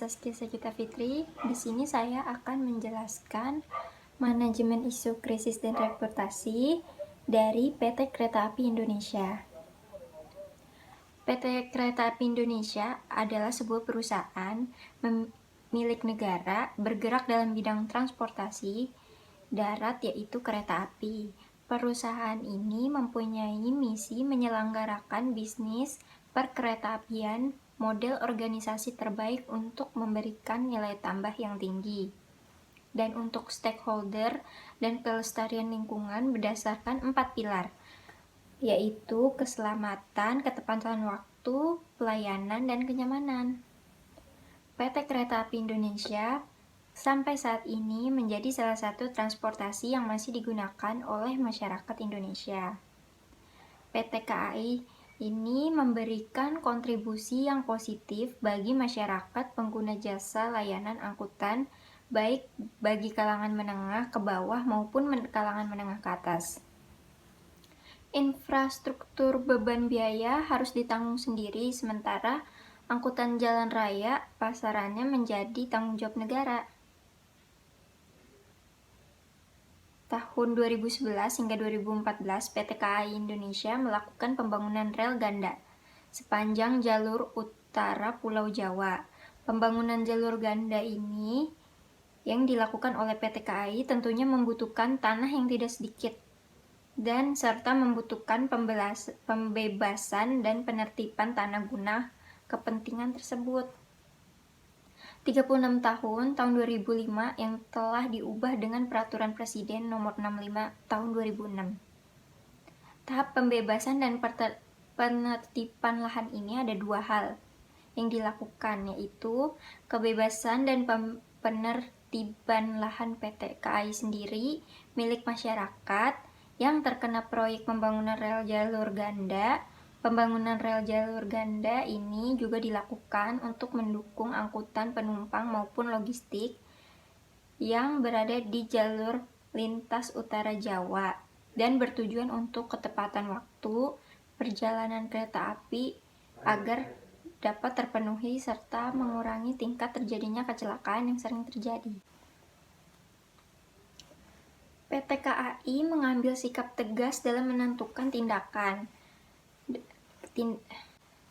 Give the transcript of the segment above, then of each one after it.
Saskia Sagita Fitri. Di sini saya akan menjelaskan manajemen isu krisis dan reputasi dari PT Kereta Api Indonesia. PT Kereta Api Indonesia adalah sebuah perusahaan milik negara bergerak dalam bidang transportasi darat, yaitu kereta api. Perusahaan ini mempunyai misi menyelenggarakan bisnis perkeretaapian model organisasi terbaik untuk memberikan nilai tambah yang tinggi dan untuk stakeholder dan pelestarian lingkungan berdasarkan 4 pilar, yaitu keselamatan, ketepatan waktu, pelayanan, dan kenyamanan. PT Kereta Api Indonesia sampai saat ini menjadi salah satu transportasi yang masih digunakan oleh masyarakat Indonesia. PT KAI ini memberikan kontribusi yang positif bagi masyarakat pengguna jasa layanan angkutan, baik bagi kalangan menengah ke bawah maupun kalangan menengah ke atas. Infrastruktur beban biaya harus ditanggung sendiri, sementara angkutan jalan raya pasarannya menjadi tanggung jawab negara. Tahun 2011 hingga 2014, PT KAI Indonesia melakukan pembangunan rel ganda sepanjang jalur utara Pulau Jawa. Pembangunan jalur ganda ini yang dilakukan oleh PT KAI tentunya membutuhkan tanah yang tidak sedikit dan serta membutuhkan pembebasan dan penertiban tanah guna kepentingan tersebut. 36 tahun 2005 yang telah diubah dengan Peraturan Presiden Nomor 65 Tahun 2006. Tahap pembebasan dan penertiban lahan ini ada dua hal yang dilakukan, yaitu kebebasan dan penertiban lahan PT KAI sendiri milik masyarakat yang terkena proyek pembangunan rel jalur ganda. Pembangunan rel jalur ganda ini juga dilakukan untuk mendukung angkutan penumpang maupun logistik yang berada di jalur lintas utara Jawa dan bertujuan untuk ketepatan waktu perjalanan kereta api agar dapat terpenuhi serta mengurangi tingkat terjadinya kecelakaan yang sering terjadi. PT KAI mengambil sikap tegas dalam menentukan tindakan.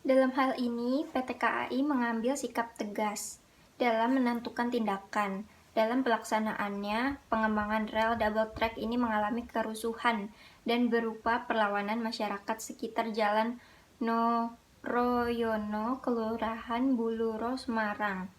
Dalam hal ini, PT KAI mengambil sikap tegas dalam menentukan tindakan. Dalam pelaksanaannya, pengembangan rel double track ini mengalami kerusuhan dan berupa perlawanan masyarakat sekitar Jalan Noroyono, Kelurahan Buluro, Semarang.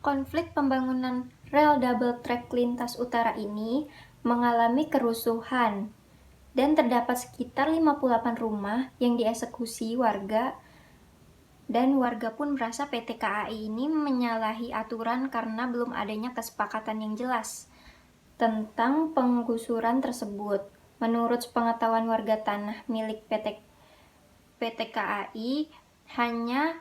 Konflik pembangunan rel double track lintas utara ini mengalami kerusuhan dan terdapat sekitar 58 rumah yang dieksekusi warga, dan warga pun merasa PT KAI ini menyalahi aturan karena belum adanya kesepakatan yang jelas tentang penggusuran tersebut. Menurut pengetahuan warga, tanah milik PT KAI hanya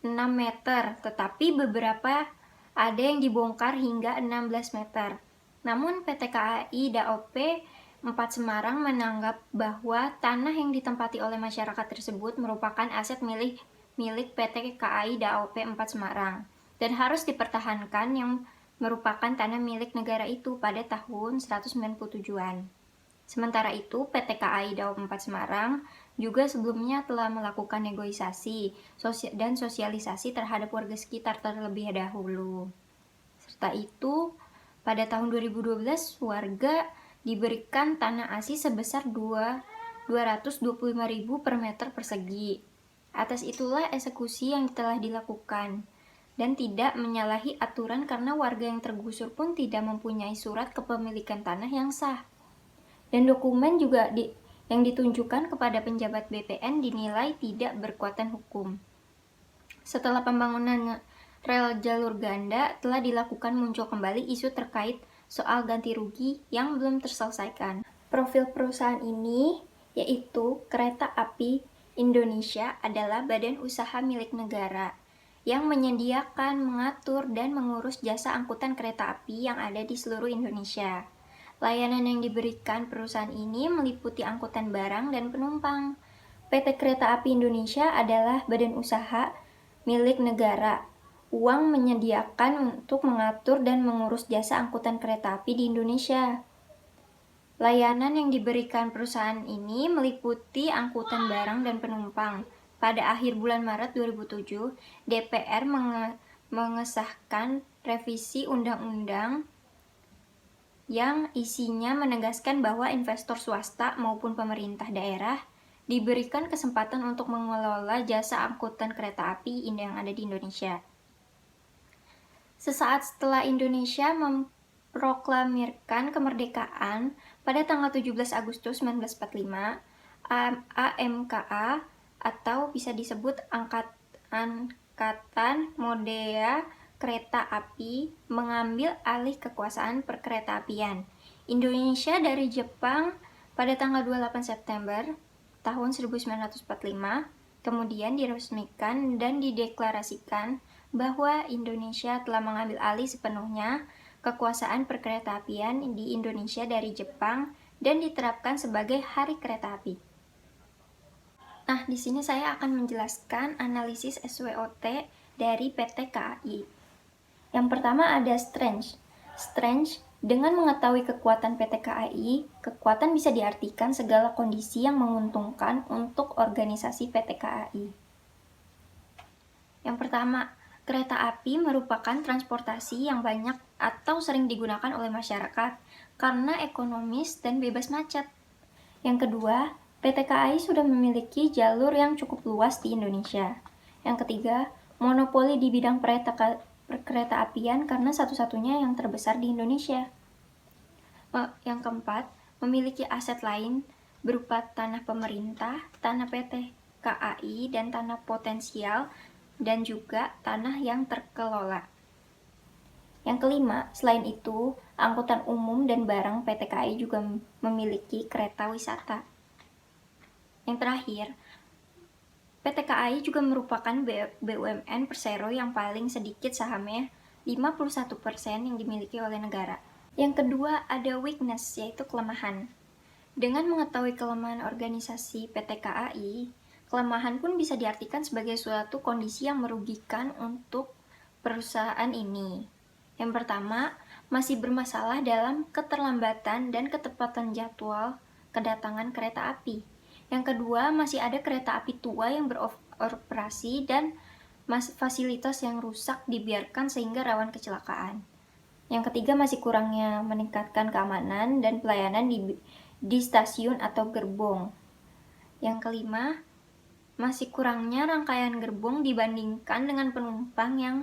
6 meter, tetapi beberapa ada yang dibongkar hingga 16 meter. Namun PT KAI DAOP 4 Semarang menganggap bahwa tanah yang ditempati oleh masyarakat tersebut merupakan aset milik PT KAI DAOP 4 Semarang dan harus dipertahankan, yang merupakan tanah milik negara itu pada tahun 197-an. Sementara itu, PT KAI DAOP 4 Semarang juga sebelumnya telah melakukan negosiasi dan sosialisasi terhadap warga sekitar terlebih dahulu. Serta itu, pada tahun 2012, warga diberikan tanah ASI sebesar 225.000 per meter persegi. Atas itulah eksekusi yang telah dilakukan dan tidak menyalahi aturan karena warga yang tergusur pun tidak mempunyai surat kepemilikan tanah yang sah. Dan dokumen juga yang ditunjukkan kepada penjabat BPN dinilai tidak berkekuatan hukum. Setelah pembangunan rel jalur ganda telah dilakukan, muncul kembali isu terkait soal ganti rugi yang belum terselesaikan. Profil perusahaan ini, yaitu Kereta Api Indonesia, adalah badan usaha milik negara yang menyediakan, mengatur, dan mengurus jasa angkutan kereta api yang ada di seluruh Indonesia. Layanan yang diberikan perusahaan ini meliputi angkutan barang dan penumpang. PT Kereta Api Indonesia adalah badan usaha milik negara. uang menyediakan untuk mengatur dan mengurus jasa angkutan kereta api di Indonesia. Layanan yang diberikan perusahaan ini meliputi angkutan barang dan penumpang. Pada akhir bulan Maret 2007, DPR mengesahkan revisi undang-undang yang isinya menegaskan bahwa investor swasta maupun pemerintah daerah diberikan kesempatan untuk mengelola jasa angkutan kereta api yang ada di Indonesia. Sesaat setelah Indonesia memproklamirkan kemerdekaan pada tanggal 17 Agustus 1945, AMKA atau bisa disebut Angkatan Modea Kereta Api mengambil alih kekuasaan perkeretaapian Indonesia dari Jepang pada tanggal 28 September tahun 1945. Kemudian diresmikan dan dideklarasikan bahwa Indonesia telah mengambil alih sepenuhnya kekuasaan perkeretaapian di Indonesia dari Jepang dan diterapkan sebagai Hari Kereta Api. Nah, di sini saya akan menjelaskan analisis SWOT dari PT KAI. Yang pertama ada strength. Strength, dengan mengetahui kekuatan PT KAI, kekuatan bisa diartikan segala kondisi yang menguntungkan untuk organisasi PT KAI. Yang pertama, kereta api merupakan transportasi yang banyak atau sering digunakan oleh masyarakat karena ekonomis dan bebas macet. Yang kedua, PT KAI sudah memiliki jalur yang cukup luas di Indonesia. Yang ketiga, monopoli di bidang perkereta apian karena satu-satunya yang terbesar di Indonesia. Yang keempat, memiliki aset lain berupa tanah pemerintah, tanah PT KAI, dan tanah potensial, dan juga tanah yang terkelola. Yang kelima, selain itu, angkutan umum dan barang PT KAI juga memiliki kereta wisata. Yang terakhir, PT KAI juga merupakan BUMN Persero yang paling sedikit sahamnya, 51% yang dimiliki oleh negara. Yang kedua, ada weakness, yaitu kelemahan. Dengan mengetahui kelemahan organisasi PT KAI, kelemahan pun bisa diartikan sebagai suatu kondisi yang merugikan untuk perusahaan ini. Yang pertama, masih bermasalah dalam keterlambatan dan ketepatan jadwal kedatangan kereta api. Yang kedua, masih ada kereta api tua yang beroperasi dan fasilitas yang rusak dibiarkan sehingga rawan kecelakaan. Yang ketiga, masih kurangnya meningkatkan keamanan dan pelayanan di stasiun atau gerbong. Yang kelima, masih kurangnya rangkaian gerbong dibandingkan dengan penumpang yang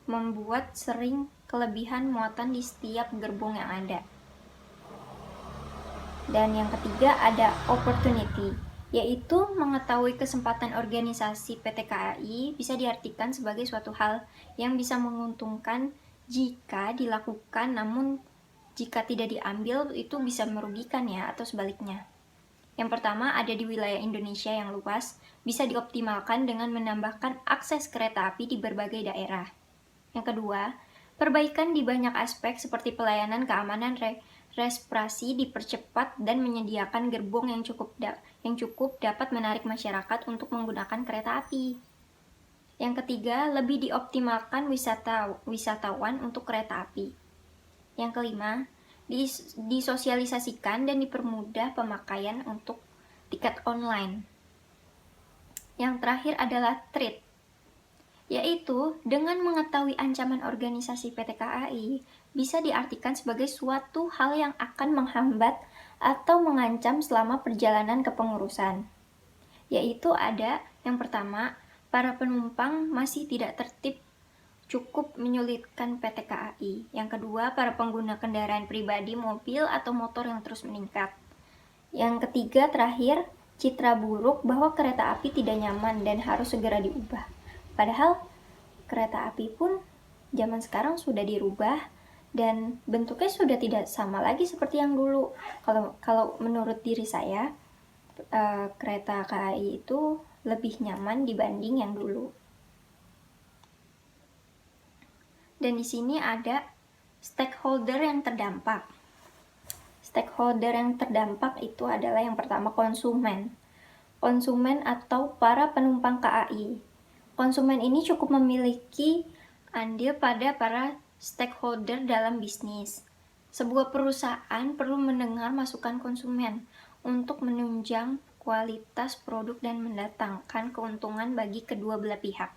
membuat sering kelebihan muatan di setiap gerbong yang ada. Dan yang ketiga ada opportunity, yaitu mengetahui kesempatan organisasi PT KAI bisa diartikan sebagai suatu hal yang bisa menguntungkan jika dilakukan, namun jika tidak diambil itu bisa merugikan ya, atau sebaliknya. Yang pertama, ada di wilayah Indonesia yang luas, bisa dioptimalkan dengan menambahkan akses kereta api di berbagai daerah. Yang kedua, perbaikan di banyak aspek seperti pelayanan, keamanan, respirasi dipercepat dan menyediakan gerbong yang cukup dapat menarik masyarakat untuk menggunakan kereta api. Yang ketiga, lebih dioptimalkan wisatawan untuk kereta api. Yang kelima, disosialisasikan dan dipermudah pemakaian untuk tiket online. Yang terakhir adalah threat, yaitu dengan mengetahui ancaman organisasi PT KAI bisa diartikan sebagai suatu hal yang akan menghambat atau mengancam selama perjalanan kepengurusan. Yaitu ada yang pertama, para penumpang masih tidak tertib cukup menyulitkan PT KAI. Yang kedua, para pengguna kendaraan pribadi, mobil, atau motor yang terus meningkat. Yang ketiga, terakhir, citra buruk bahwa kereta api tidak nyaman dan harus segera diubah. Padahal, kereta api pun zaman sekarang sudah dirubah dan bentuknya sudah tidak sama lagi seperti yang dulu. Kalau menurut diri saya, kereta KAI itu lebih nyaman dibanding yang dulu. Dan di sini ada stakeholder yang terdampak. Stakeholder yang terdampak itu adalah yang pertama konsumen. Konsumen atau para penumpang KAI. Konsumen ini cukup memiliki andil pada para stakeholder dalam bisnis. Sebuah perusahaan perlu mendengar masukan konsumen untuk menunjang kualitas produk dan mendatangkan keuntungan bagi kedua belah pihak.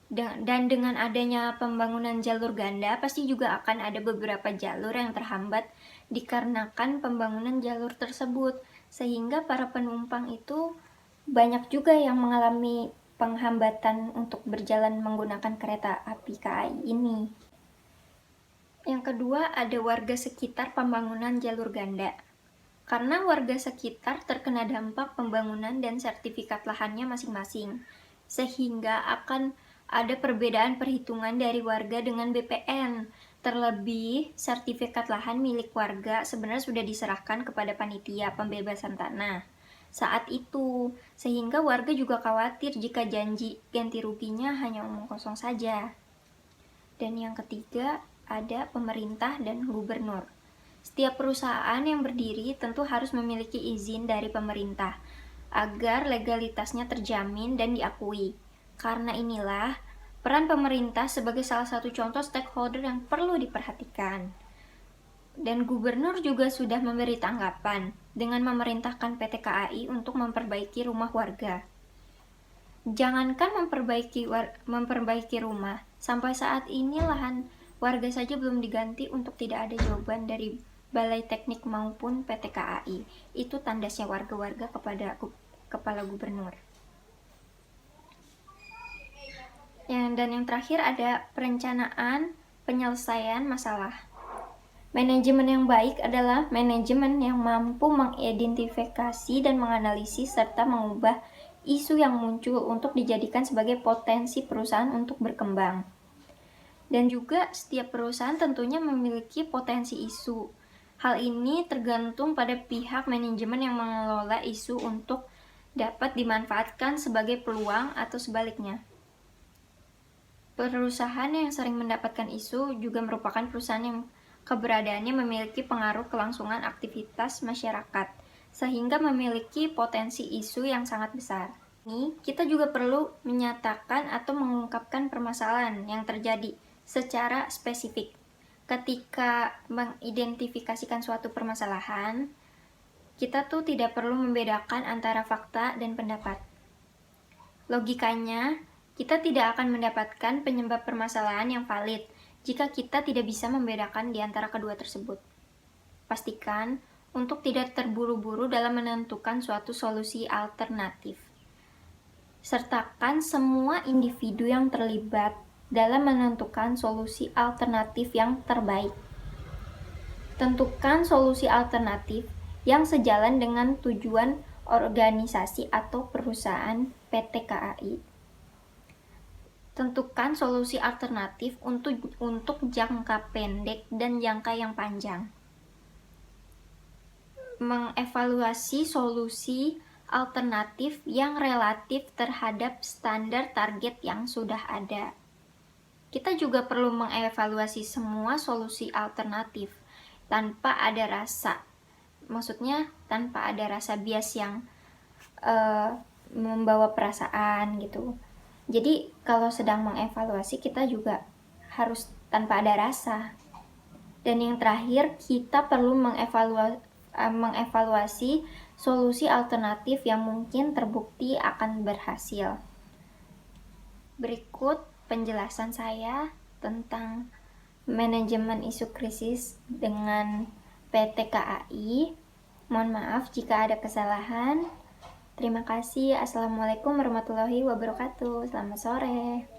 Dan dengan adanya pembangunan jalur ganda, pasti juga akan ada beberapa jalur yang terhambat dikarenakan pembangunan jalur tersebut, sehingga para penumpang itu banyak juga yang mengalami penghambatan untuk berjalan menggunakan kereta api KAI ini. Yang kedua, ada warga sekitar pembangunan jalur ganda. Karena warga sekitar terkena dampak pembangunan dan sertifikat lahannya masing-masing, sehingga akan ada perbedaan perhitungan dari warga dengan BPN. Terlebih, sertifikat lahan milik warga sebenarnya sudah diserahkan kepada panitia pembebasan tanah saat itu, sehingga warga juga khawatir jika janji ganti ruginya hanya omong kosong saja. Dan yang ketiga, ada pemerintah dan gubernur. Setiap perusahaan yang berdiri tentu harus memiliki izin dari pemerintah agar legalitasnya terjamin dan diakui. Karena inilah peran pemerintah sebagai salah satu contoh stakeholder yang perlu diperhatikan. Dan gubernur juga sudah memberi tanggapan dengan memerintahkan PT KAI untuk memperbaiki rumah warga. Jangankan memperbaiki rumah, sampai saat ini lahan warga saja belum diganti untuk tidak ada jawaban dari Balai Teknik maupun PT KAI. Itu tandasnya warga-warga kepada kepala gubernur. Dan yang terakhir ada perencanaan penyelesaian masalah. Manajemen yang baik adalah manajemen yang mampu mengidentifikasi dan menganalisis serta mengubah isu yang muncul untuk dijadikan sebagai potensi perusahaan untuk berkembang. Dan juga setiap perusahaan tentunya memiliki potensi isu. Hal ini tergantung pada pihak manajemen yang mengelola isu untuk dapat dimanfaatkan sebagai peluang atau sebaliknya. Perusahaan yang sering mendapatkan isu juga merupakan perusahaan yang keberadaannya memiliki pengaruh kelangsungan aktivitas masyarakat, sehingga memiliki potensi isu yang sangat besar. Ini kita juga perlu menyatakan atau mengungkapkan permasalahan yang terjadi secara spesifik. Ketika mengidentifikasikan suatu permasalahan, kita tuh tidak perlu membedakan antara fakta dan pendapat. Logikanya, kita tidak akan mendapatkan penyebab permasalahan yang valid jika kita tidak bisa membedakan di antara kedua tersebut. Pastikan untuk tidak terburu-buru dalam menentukan suatu solusi alternatif. Sertakan semua individu yang terlibat dalam menentukan solusi alternatif yang terbaik. Tentukan solusi alternatif yang sejalan dengan tujuan organisasi atau perusahaan PT KAI. Tentukan solusi alternatif untuk jangka pendek dan jangka yang panjang. Mengevaluasi solusi alternatif yang relatif terhadap standar target yang sudah ada. Kita juga perlu mengevaluasi semua solusi alternatif tanpa ada rasa. Maksudnya tanpa ada rasa bias yang membawa perasaan gitu. Jadi kalau sedang mengevaluasi kita juga harus tanpa ada rasa. Dan yang terakhir, kita perlu mengevaluasi solusi alternatif yang mungkin terbukti akan berhasil. Berikut penjelasan saya tentang manajemen isu krisis dengan PT KAI. Mohon maaf jika ada kesalahan. Terima kasih. Assalamualaikum warahmatullahi wabarakatuh. Selamat sore.